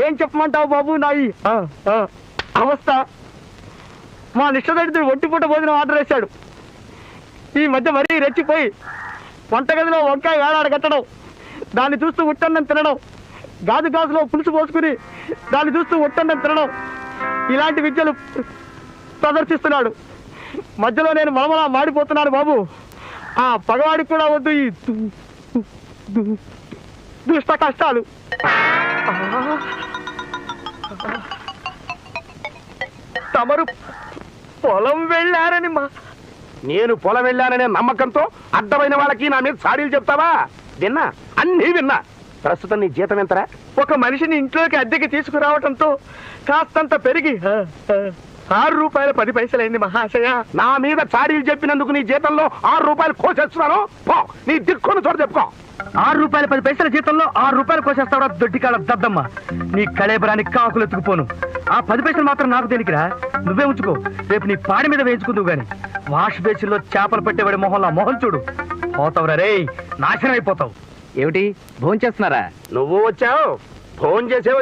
ఏం చెప్పమంటావు బాబు నా ఈ అవస్థ? మా నిష్టదరిద్రుడు ఒంటిపూట భోజనం ఆర్డర్ వేశాడు. ఈ మధ్య మరీ రెచ్చిపోయి వంటగదిలో వంకాయ వేలాడ కట్టడం, దాన్ని చూస్తూ ఉట్టన్నం తినడం, గాజు గాజులో పులుసు పోసుకుని దాన్ని చూస్తూ ఉట్టన్నం తినడం, ఇలాంటి విద్యలు ప్రదర్శిస్తున్నాడు. మధ్యలో నేను మలమలా మాడిపోతున్నాను బాబు. ఆ పగవాడికి కూడా వద్దు ఈ దుష్ట కష్టాలు. తమరు పొలం వెళ్ళారని నేను పొలం వెళ్ళాననే నమ్మకంతో అడ్డమైన వాళ్ళకి నా మీద సాడీలు చెప్తావా? విన్నా, అన్నీ విన్నా. ప్రస్తుతం నీ జీతం ఎంతరా? ఒక మనిషిని ఇంట్లోకి అద్దెకి తీసుకురావటంతో కాస్తంత పెరిగి 6 రూపాయల 10 పైసలైంది మహాశయ. నా మీద చాడీలు చెప్పినందుకు నీ జీతంలో 6 రూపాయలు కోసేస్తున్నాను. పో, నీ దిక్కున్న చోట చెప్పుకో. 6 రూపాయల 10 పైసల జీతంలో 6 రూపాయలు కోసేస్తావరా దొడ్డికాల దద్దమ్మ? నీ కళేబరానికి కాకులు ఎత్తుకుపోను. ఆ 10 పైసలు మాత్రం నాకు తెలియకరా, నువ్వే ఉంచుకో. రేపు నీ పాడి మీద వేయించుకుందువు గాని. వాష్ బేసిన్లో చేపలు పెట్టేవాడి మొహంలో మొహం చూడు. పోతావురా రే, నాశనం అయిపోతావు. ఏమిటి భోంచేస్తున్నారా? నువ్వు వచ్చావు, ఫోన్ చేసేవో